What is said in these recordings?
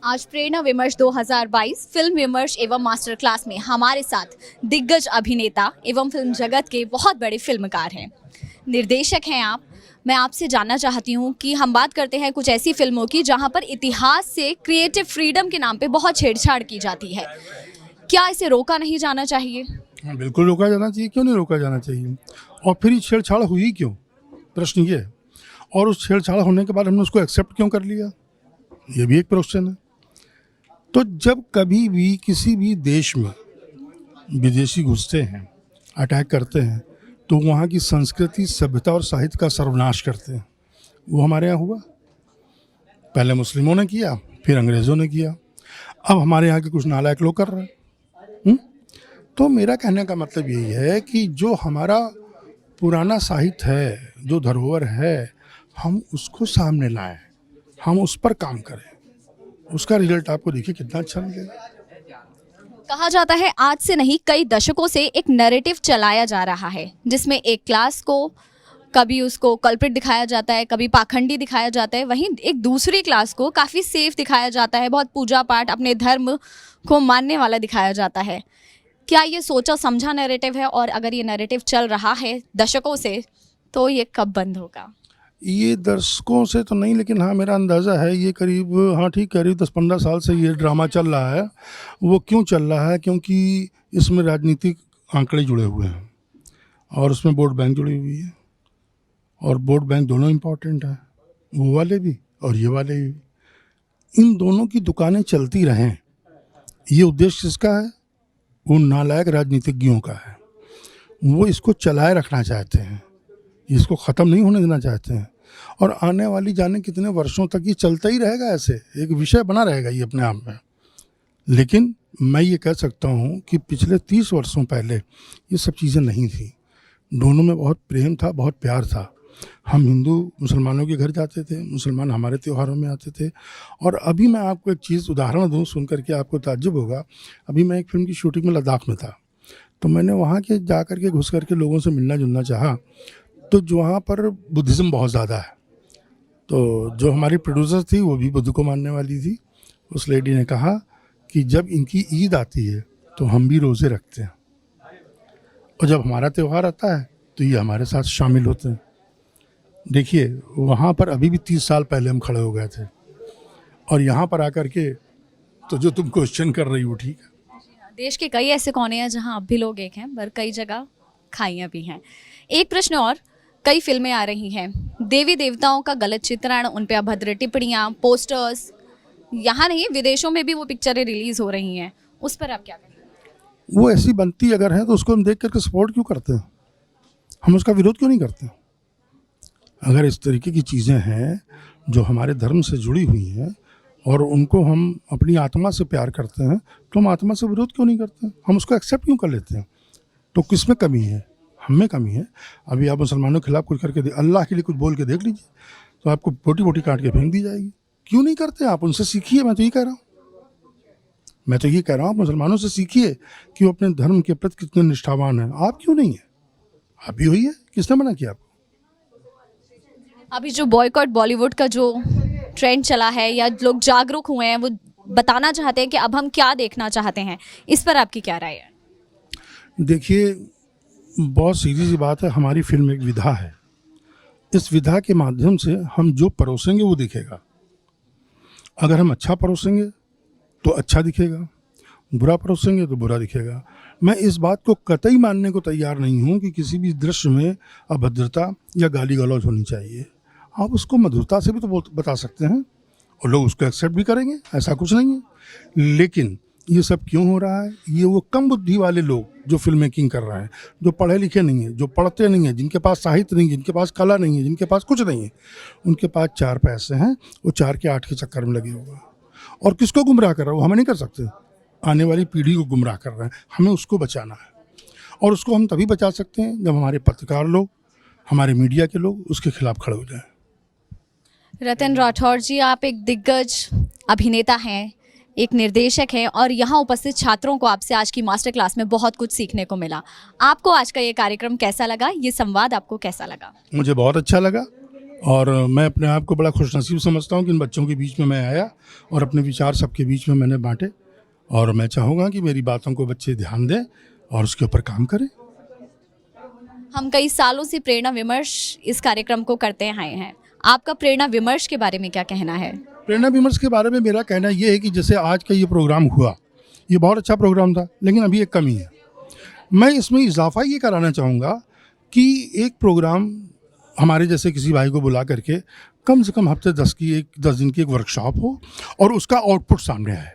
आज प्रेरणा विमर्श 2022 फिल्म विमर्श एवं मास्टर क्लास में हमारे साथ दिग्गज अभिनेता एवं फिल्म जगत के बहुत बड़े फिल्मकार हैं, निर्देशक हैं आप। मैं आपसे जानना चाहती हूं कि हम बात करते हैं कुछ ऐसी फिल्मों की जहां पर इतिहास से क्रिएटिव फ्रीडम के नाम पे बहुत छेड़छाड़ की जाती है। क्या इसे रोका नहीं जाना चाहिए? हाँ, बिल्कुल रोका जाना चाहिए। क्यों नहीं रोका जाना चाहिए? और फिर ये छेड़छाड़ हुई क्यों, प्रश्न ये है। और उस छेड़छाड़ होने के बाद हमने उसको एक्सेप्ट क्यों कर लिया, ये भी एक क्वेश्चन है। तो जब कभी भी किसी भी देश में विदेशी घुसते हैं, अटैक करते हैं, तो वहाँ की संस्कृति, सभ्यता और साहित्य का सर्वनाश करते हैं। वो हमारे यहाँ हुआ। पहले मुस्लिमों ने किया, फिर अंग्रेज़ों ने किया, अब हमारे यहाँ के कुछ नालायक लोग कर रहे हैं। तो मेरा कहने का मतलब यही है कि जो हमारा पुराना साहित्य है, जो धरोहर है, हम उसको सामने लाएं, हम उस पर काम करें। उसका रिजल्ट आपको देखिए कितना अच्छा मिलेगा। कहा जाता है आज से नहीं कई दशकों से एक नैरेटिव चलाया जा रहा है जिसमें एक क्लास को कभी उसको कल्प्रिट दिखाया जाता है, कभी पाखंडी दिखाया जाता है, वहीं एक दूसरी क्लास को काफ़ी सेफ दिखाया जाता है, बहुत पूजा पाठ अपने धर्म को मानने वाला दिखाया जाता है। क्या ये सोचा समझा नैरेटिव है? और अगर ये नैरेटिव चल रहा है दशकों से तो ये कब बंद होगा? ये दर्शकों से तो नहीं, लेकिन हाँ मेरा अंदाज़ा है ये करीब, हाँ ठीक, करीब 10-15 साल से ये ड्रामा चल रहा है। वो क्यों चल रहा है? क्योंकि इसमें राजनीतिक आंकड़े जुड़े हुए हैं और उसमें वोट बैंक जुड़ी हुई है, और वोट बैंक दोनों इम्पॉर्टेंट है, वो वाले भी और ये वाले भी। इन दोनों की दुकानें चलती रहें, ये उद्देश्य किसका है? उन नालायक राजनीतिज्ञों का है। वो इसको चलाए रखना चाहते हैं, इसको ख़त्म नहीं होने देना चाहते हैं, और आने वाली जाने कितने वर्षों तक ये चलता ही रहेगा। ऐसे एक विषय बना रहेगा ये अपने आप में। लेकिन मैं ये कह सकता हूँ कि पिछले 30 वर्षों पहले ये सब चीज़ें नहीं थी। दोनों में बहुत प्रेम था, बहुत प्यार था। हम हिंदू मुसलमानों के घर जाते थे, मुसलमान हमारे त्योहारों में आते थे। और अभी मैं आपको एक चीज़ उदाहरण दूँ, सुन करके आपको ताज्जुब होगा। अभी मैं एक फिल्म की शूटिंग में लद्दाख में था, तो मैंने वहाँ के जा कर के घुस करके लोगों से मिलना जुलना चाहा, तो जो वहाँ पर बुद्धिज़्म बहुत ज़्यादा है। तो जो हमारी प्रोड्यूसर थी वो भी बुद्ध को मानने वाली थी। उस लेडी ने कहा कि जब इनकी ईद आती है तो हम भी रोज़े रखते हैं, और जब हमारा त्यौहार आता है तो ये हमारे साथ शामिल होते हैं। देखिए वहाँ पर अभी भी 30 साल पहले हम खड़े हो गए थे, और यहाँ पर आकर के तो जो तुम क्वेश्चन कर रही हो, ठीक है। देश के कई ऐसे कोने हैं जहां अब भी लोग एक हैं, पर कई जगह खाइयाँ भी हैं। एक प्रश्न और, कई फिल्में आ रही हैं, देवी देवताओं का गलत चित्रण, उन पे अभद्र टिप्पणियाँ, पोस्टर्स, यहाँ नहीं विदेशों में भी वो पिक्चरें रिलीज हो रही हैं, उस पर आप क्या कहेंगे? वो ऐसी बनती अगर है तो उसको हम देख करके सपोर्ट क्यों करते हैं? हम उसका विरोध क्यों नहीं करते? अगर इस तरीके की चीज़ें हैं जो हमारे धर्म से जुड़ी हुई हैं और उनको हम अपनी आत्मा से प्यार करते हैं, तो हम आत्मा से विरोध क्यों नहीं करते? हम उसको एक्सेप्ट क्यों कर लेते हैं? तो किस में कमी है? हम में कमी है। अभी आप मुसलमानों के खिलाफ कुछ करके अल्लाह के लिए कुछ बोल के देख लीजिए, तो आपको बोटी बोटी काट के फेंक दी जाएगी। क्यों नहीं करते आप? उनसे सीखिए। मैं तो ये कह रहा हूँ, आप मुसलमानों से सीखिए कि वो अपने धर्म के प्रति कितने निष्ठावान हैं। आप क्यों नहीं है? आप भी हुई है, किसने मना किया आपको? अभी जो बॉयकॉट बॉलीवुड का जो ट्रेंड चला है, या लोग जागरूक हुए हैं, वो बताना चाहते हैं कि अब हम क्या देखना चाहते हैं, इस पर आपकी क्या राय है? देखिए बहुत सीधी सी बात है, हमारी फिल्म एक विधा है। इस विधा के माध्यम से हम जो परोसेंगे वो दिखेगा। अगर हम अच्छा परोसेंगे तो अच्छा दिखेगा, बुरा परोसेंगे तो बुरा दिखेगा। मैं इस बात को कतई मानने को तैयार नहीं हूँ कि किसी भी दृश्य में अभद्रता या गाली गलौज होनी चाहिए। आप उसको मधुरता से भी तो बता सकते हैं, और लोग उसको एक्सेप्ट भी करेंगे, ऐसा कुछ नहीं है। लेकिन ये सब क्यों हो रहा है? ये वो कम बुद्धि वाले लोग जो फिल्म मेकिंग कर रहे हैं, जो पढ़े लिखे नहीं हैं, जो पढ़ते नहीं हैं, जिनके पास साहित्य नहीं है, जिनके पास कला नहीं है, जिनके पास कुछ नहीं है, उनके पास 4 पैसे हैं, वो 4 के 8 के चक्कर में लगे हुए हैं। और किसको गुमराह कर रहा है? वो हमें नहीं कर सकते, आने वाली पीढ़ी को गुमराह कर रहे हैं। हमें उसको बचाना है, और उसको हम तभी बचा सकते हैं जब हमारे पत्रकार लोग, हमारे मीडिया के लोग उसके खिलाफ खड़े हो जाएं। रतन राठौर जी, आप एक दिग्गज अभिनेता हैं, एक निर्देशक हैं, और यहाँ उपस्थित छात्रों को आपसे आज की मास्टर क्लास में बहुत कुछ सीखने को मिला। आपको आज का ये कार्यक्रम कैसा लगा? ये संवाद आपको कैसा लगा? मुझे बहुत अच्छा लगा, और मैं अपने आप को बड़ा खुशनसीब समझता हूँ कि इन बच्चों के बीच में मैं आया और अपने विचार सबके बीच में मैंने बांटे, और मैं चाहूँगा कि मेरी बातों को बच्चे ध्यान दें और उसके ऊपर काम करें। हम कई सालों से प्रेरणा विमर्श इस कार्यक्रम को करते आए हैं, आपका प्रेरणा विमर्श के बारे में क्या कहना है? प्रेरणा विमर्श के बारे में मेरा कहना ये है कि जैसे आज का ये प्रोग्राम हुआ, ये बहुत अच्छा प्रोग्राम था, लेकिन अभी एक कमी है। मैं इसमें इजाफा ये कराना चाहूँगा कि एक प्रोग्राम हमारे जैसे किसी भाई को बुला करके कम से कम हफ्ते 10 दिन की एक वर्कशॉप हो और उसका आउटपुट सामने आए।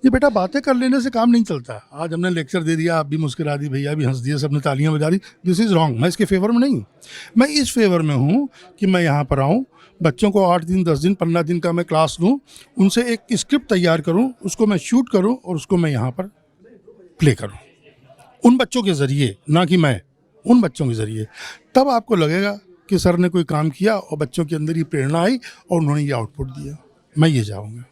ये बेटा बातें कर लेने से काम नहीं चलता। आज हमने लेक्चर दे दिया, आप भी मुस्कुरा दी, भैया भी हंस दिए, सबने तालियां बजा दी, दिस इज़ रॉन्ग। मैं इसके फेवर में नहीं हूँ। मैं इस फेवर में हूँ कि मैं यहाँ पर आऊँ, बच्चों को 8 दिन 10 दिन 15 दिन का मैं क्लास लूँ, उनसे एक स्क्रिप्ट तैयार करूँ, उसको मैं शूट करूँ और उसको मैं यहाँ पर प्ले करूँ उन बच्चों के ज़रिए, ना कि मैं, उन बच्चों के ज़रिए। तब आपको लगेगा कि सर ने कोई काम किया और बच्चों के अंदर ये प्रेरणा आई और उन्होंने ये आउटपुट दिया। मैं ये चाहूँगा।